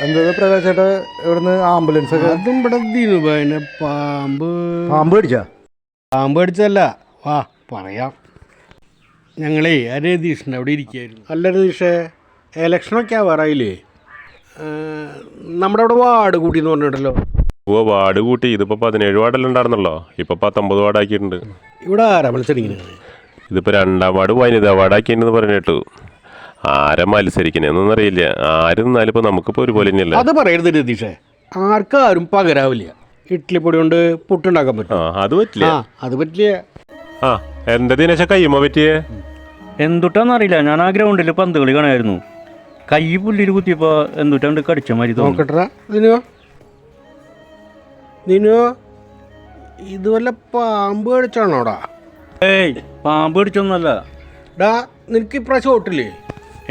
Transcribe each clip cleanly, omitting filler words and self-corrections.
എന്താ പ്രകാശേട്ടാ ഇവിടുന്ന് ആംബുലൻസ് ഒക്കെ അതും ഇവിടെ ദിനുബായിനെ പാമ്പ് പാമ്പ് അടിച്ചല്ല വാ പറയാം. ഞങ്ങളേ ആ രതീഷിൻ്റെ അവിടെ ഇരിക്കുകയായിരുന്നു. അല്ല രതീഷേ, ഇലക്ഷനൊക്കെ ആവാറായില്ലേ? നമ്മുടെ അവിടെ വാർഡ് കൂട്ടി എന്ന് പറഞ്ഞിട്ടല്ലോ. വാർഡ് കൂട്ടി. ഇതിപ്പോൾ 17 വാർഡെല്ലാം ഉണ്ടായിരുന്നല്ലോ, ഇപ്പോൾ 19 വാർഡാക്കിയിട്ടുണ്ട്. ഇവിടെ ആരാ മത്സരിക്കുന്നത്? ഇതിപ്പോൾ 2ാം വാർഡ് വനിതാ വാർഡാക്കിയെന്ന് പറഞ്ഞിട്ടു. ആരാ മത്സരിക്കണേന്നൊന്നും അറിയില്ല. ആര് നിന്നാലും ഇപ്പോൾ നമുക്കിപ്പോൾ ഒരുപോലെ തന്നെയല്ല. അത് പറയരുത് രതീഷേ, ആർക്കാരും പകരാവില്ല. ഇഡ്ഡലിപ്പൊടി കൊണ്ട് പുട്ടുണ്ടാക്കാൻ പറ്റും. അത് പറ്റില്ല. അത് പറ്റില്ല. എന്താ ദിനേശ കയ്യുമ്മ പറ്റിയേ? എന്തുട്ടാന്നറിയില്ല. ഞാൻ ആ ഗ്രൗണ്ടിൽ പന്ത് കളി കാണായിരുന്നു. കൈ പുല്ലിൽ കുത്തിയപ്പോൾ എന്തുട്ടാണ്ട് കടിച്ച മാതിരി നോക്കട്ടാ. ദിനോ ഇത് വല്ല പാമ്പ് കടിച്ചാണോടാ? ഏയ്, പാമ്പ് കടിച്ചൊന്നുമല്ല. ഡാ, നിനക്ക് ഇപ്രാവശ്യം വോട്ടില്ലേ?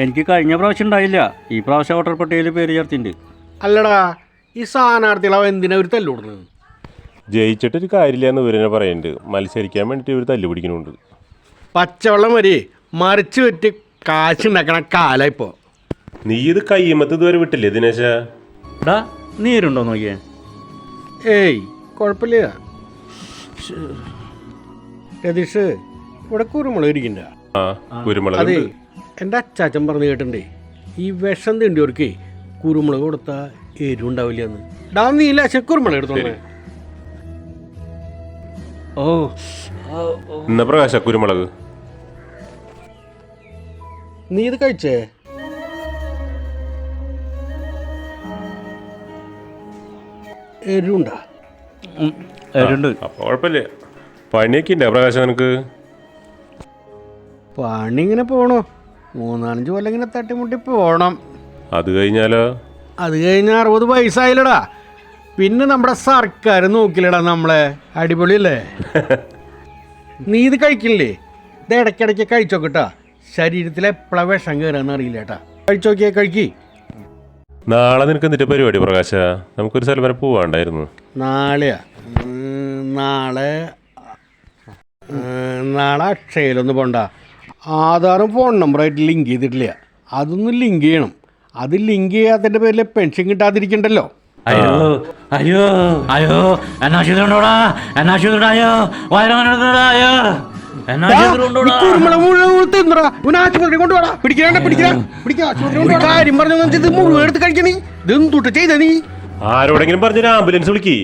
എനിക്ക് കഴിഞ്ഞ പ്രാവശ്യം ഉണ്ടായില്ല. ഈ പ്രാവശ്യം വോട്ടർ പട്ടികയിൽ പേര് ചേർത്തിട്ടുണ്ട്. അല്ലടാ, ഈ സ്ഥാനാർത്ഥികളാവും എന്തിനാ ഒരു തല്ലുകൂടുന്നത്? ജയിച്ചിട്ടൊരു കാര്യമില്ല എന്ന് ഇവരെന്നെ പറയുന്നുണ്ട്. മത്സരിക്കാൻ വേണ്ടിയിട്ട് ഇവർ തല്ലു പിടിക്കുന്നുണ്ട്. പച്ചവെള്ളം വരെ മറിച്ച് വെറ്റി കാശുണ്ടാക്കണ കാലം ഇപ്പോൾ. നീ ഇത് കയ്യുമ്മത്ത് ഇതുവരെ വിട്ടില്ലേ ദിനേശ? ഡാ, നീരുണ്ടോ നോക്കിയേ? ഏയ്, കുഴപ്പമില്ല രതീഷ്. ഇവിടെ കുരുമുളക് ഇരിക്കണ്ട. കുരുമുളക്. അതെ, എൻ്റെ അച്ചാച്ചൻ പറഞ്ഞു കേട്ടിട്ടുണ്ടേ, ഈ വിഷം തിണ്ടിയവർക്ക് കുരുമുളക് കൊടുത്താൽ എരിവുണ്ടാവില്ല എന്ന്. ഡാ, നീ ലേശം കുരുമുളക് എടുത്തോളേ. ഓ, ഇന്ന പ്രകാശ കുരുമുളക്. നീ ഇത് കഴിച്ചേ? എരിവുണ്ടാ? എരുണ്ട്. അപ്പോൾ കുഴപ്പമില്ല. പണിയൊക്കെ ഉണ്ടോ പ്രകാശ നിനക്ക്? പണി ഇങ്ങനെ പോണോ? 3-5 കൊല്ലം ഇങ്ങനെ തട്ടിമുട്ടി പോണം. അത് കഴിഞ്ഞാലോ? അത് കഴിഞ്ഞാൽ 60 വയസ്സായില്ലടാ. പിന്നെ നമ്മുടെ സർക്കാർ നോക്കില്ലടാ നമ്മളെ. അടിപൊളിയല്ലേ? നീ ഇത് കഴിക്കില്ലേ? ഇത് ഇടയ്ക്കിടയ്ക്ക് കഴിച്ചോക്കട്ടാ. ശരീരത്തിൽ എപ്പോഴാണ് വിഷം കയറാന്ന് അറിയില്ല കേട്ടാ. കഴിച്ചോക്കിയാ കഴിക്കി. നാളെ നിനക്ക് എന്നിട്ട് പരിപാടി പ്രകാശ? നമുക്കൊരു സ്ഥലം വരെ പോവാണ്ടായിരുന്നു. നാളെയാ? നാളെ അക്ഷയയിലൊന്നും പോണ്ട. ആധാറും ഫോൺ നമ്പറായിട്ട് ലിങ്ക് ചെയ്തിട്ടില്ല. അതൊന്നും ലിങ്ക് ചെയ്യണം. അത് ലിങ്ക് ചെയ്യാത്തതിൻ്റെ പേരിൽ പെൻഷൻ കിട്ടാതിരിക്കണ്ടല്ലോ. അയ്യോ അയ്യോ അയ്യോ, എന്നാ ചെയ്തോണ്ടോടാ, എന്നാ ചെയ്തോടായോ, വയറായോ, എന്നാ ചെയ്തോണ്ടോടാ. കാര്യം പറഞ്ഞു ഇത് മുഴുവൻ എടുത്ത് കഴിക്കണീ. ഇതെന്തുട്ട് ചെയ്ത നീ? ആരോടെങ്കിലും പറഞ്ഞൊരു ആംബുലൻസ് വിളിക്കേ.